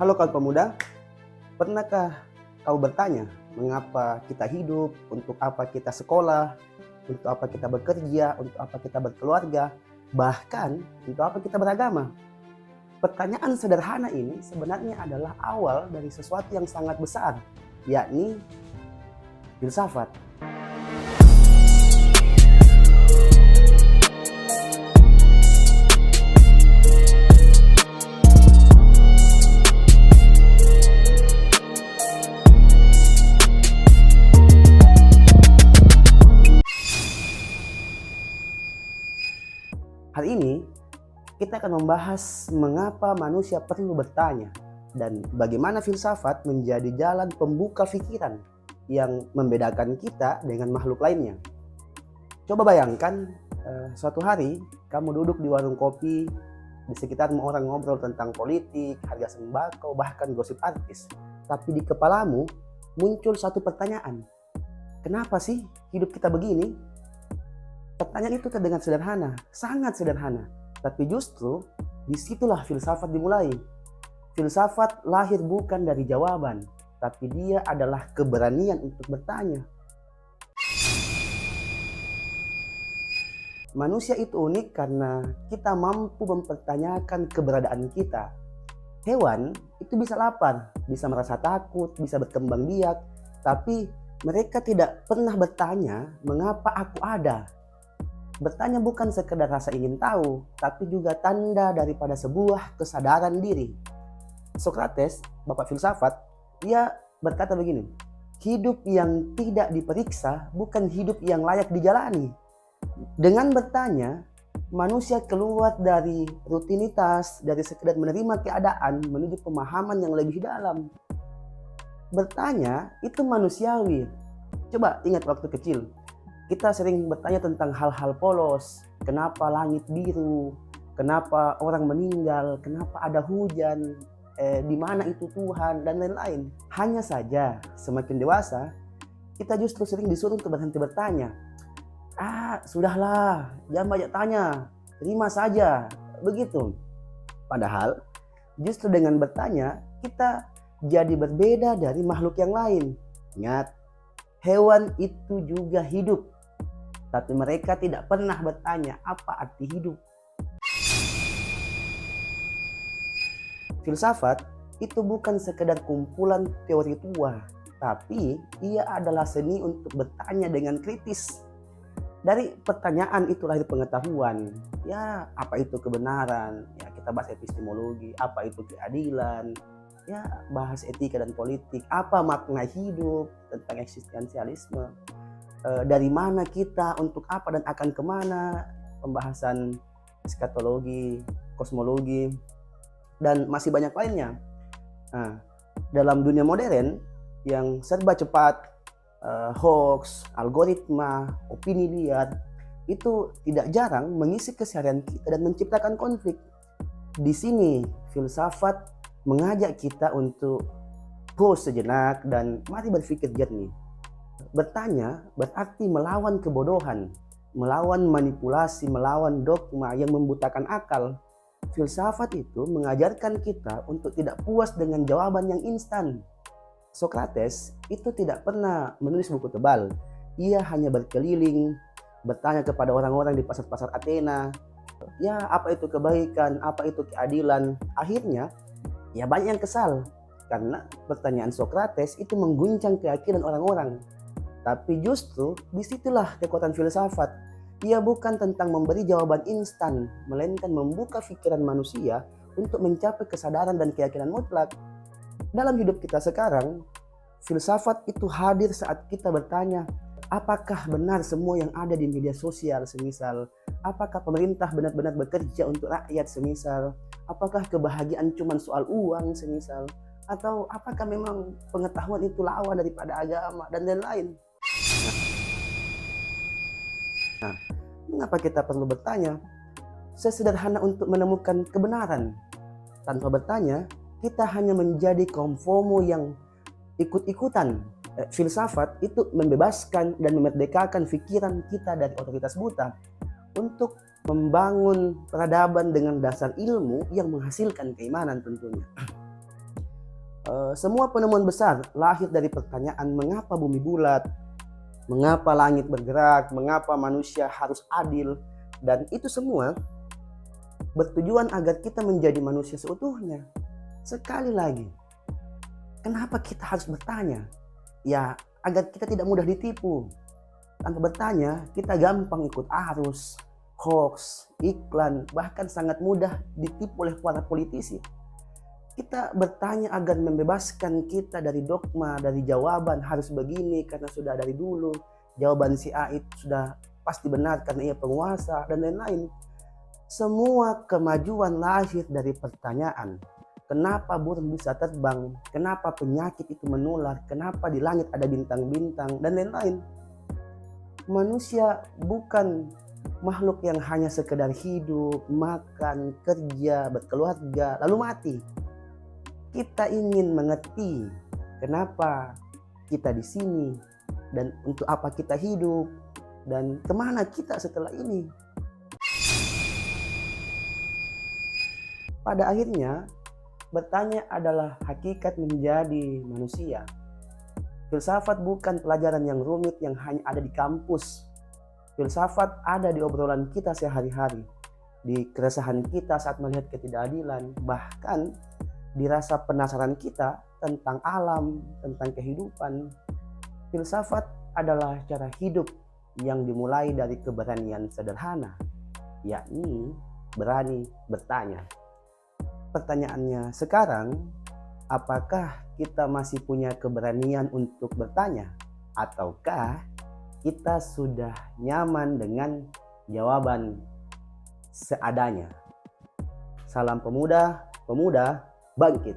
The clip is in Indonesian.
Halo kawan pemuda, pernahkah kau bertanya mengapa kita hidup, untuk apa kita sekolah, untuk apa kita bekerja, untuk apa kita berkeluarga, bahkan untuk apa kita beragama? Pertanyaan sederhana ini sebenarnya adalah awal dari sesuatu yang sangat besar, yakni filsafat. Hari ini kita akan membahas mengapa manusia perlu bertanya dan bagaimana filsafat menjadi jalan pembuka pikiran yang membedakan kita dengan makhluk lainnya. Coba bayangkan suatu hari kamu duduk di warung kopi, di sekitarmu orang ngobrol tentang politik, harga sembako, bahkan gosip artis. Tapi di kepalamu muncul satu pertanyaan. Kenapa sih hidup kita begini? Pertanyaan itu terdengar sederhana, sangat sederhana. Tapi justru disitulah filsafat dimulai. Filsafat lahir bukan dari jawaban, tapi dia adalah keberanian untuk bertanya. Manusia itu unik karena kita mampu mempertanyakan keberadaan kita. Hewan itu bisa lapar, bisa merasa takut, bisa berkembang biak, tapi mereka tidak pernah bertanya mengapa aku ada. Bertanya bukan sekedar rasa ingin tahu, tapi juga tanda daripada sebuah kesadaran diri. Sokrates, bapak filsafat, dia berkata begini, hidup yang tidak diperiksa bukan hidup yang layak dijalani. Dengan bertanya, manusia keluar dari rutinitas, dari sekedar menerima keadaan menuju pemahaman yang lebih dalam. Bertanya itu manusiawi. Coba ingat waktu kecil. Kita sering bertanya tentang hal-hal polos, kenapa langit biru, kenapa orang meninggal, kenapa ada hujan, di mana itu Tuhan, dan lain-lain. Hanya saja semakin dewasa, kita justru sering disuruh untuk berhenti bertanya. Sudahlah, jangan banyak tanya, terima saja, begitu. Padahal justru dengan bertanya, kita jadi berbeda dari makhluk yang lain. Ingat, hewan itu juga hidup. Tapi mereka tidak pernah bertanya apa arti hidup. Filsafat itu bukan sekedar kumpulan teori tua, tapi ia adalah seni untuk bertanya dengan kritis. Dari pertanyaan itu lahir pengetahuan. Ya, apa itu kebenaran? Ya, kita bahas epistemologi. Apa itu keadilan? Ya, bahas etika dan politik. Apa makna hidup? Tentang eksistensialisme. Dari mana kita, untuk apa dan akan kemana, pembahasan eskatologi, kosmologi, dan masih banyak lainnya. Nah, dalam dunia modern yang serba cepat, hoax, algoritma, opini liar, itu tidak jarang mengisi keseharian kita dan menciptakan konflik. Di sini filsafat mengajak kita untuk pause sejenak dan mari berpikir jernih. Bertanya berarti melawan kebodohan, melawan manipulasi, melawan dogma yang membutakan akal. Filsafat itu mengajarkan kita untuk tidak puas dengan jawaban yang instan. Sokrates itu tidak pernah menulis buku tebal. Ia hanya berkeliling, bertanya kepada orang-orang di pasar-pasar Athena. Ya, apa itu kebaikan, apa itu keadilan. Akhirnya, ya banyak yang kesal. Karena pertanyaan Sokrates itu mengguncang keyakinan orang-orang. Tapi justru disitulah kekuatan filsafat. Ia bukan tentang memberi jawaban instan, melainkan membuka pikiran manusia untuk mencapai kesadaran dan keyakinan mutlak. Dalam hidup kita sekarang, filsafat itu hadir saat kita bertanya, apakah benar semua yang ada di media sosial semisal? Apakah pemerintah benar-benar bekerja untuk rakyat semisal? Apakah kebahagiaan cuma soal uang semisal? Atau apakah memang pengetahuan itu lawan daripada agama dan lain-lain? Nah, mengapa kita perlu bertanya? Sesederhana untuk menemukan kebenaran. Tanpa bertanya, kita hanya menjadi kaum FOMO yang ikut-ikutan. Filsafat itu membebaskan dan memerdekakan pikiran kita dari otoritas buta untuk membangun peradaban dengan dasar ilmu yang menghasilkan keimanan tentunya. Semua penemuan besar lahir dari pertanyaan mengapa bumi bulat, mengapa langit bergerak, mengapa manusia harus adil, dan itu semua bertujuan agar kita menjadi manusia seutuhnya. Sekali lagi, kenapa kita harus bertanya? Ya, agar kita tidak mudah ditipu. Tanpa bertanya, kita gampang ikut arus, hoax, iklan, bahkan sangat mudah ditipu oleh para politisi. Kita bertanya agar membebaskan kita dari dogma, dari jawaban harus begini karena sudah dari dulu. Jawaban si A itu sudah pasti benar karena ia penguasa dan lain-lain. Semua kemajuan lahir dari pertanyaan. Kenapa burung bisa terbang? Kenapa penyakit itu menular? Kenapa di langit ada bintang-bintang dan lain-lain? Manusia bukan makhluk yang hanya sekedar hidup, makan, kerja, berkeluarga, lalu mati. Kita ingin mengerti kenapa kita di sini dan untuk apa kita hidup dan kemana kita setelah ini. Pada akhirnya, bertanya adalah hakikat menjadi manusia. Filsafat bukan pelajaran yang rumit yang hanya ada di kampus. Filsafat ada di obrolan kita sehari-hari, di keresahan kita saat melihat ketidakadilan, bahkan di rasa penasaran kita tentang alam, tentang kehidupan. Filsafat adalah cara hidup yang dimulai dari keberanian sederhana, yakni berani bertanya. Pertanyaannya sekarang, apakah kita masih punya keberanian untuk bertanya? Ataukah kita sudah nyaman dengan jawaban seadanya? Salam pemuda, pemuda bangkit.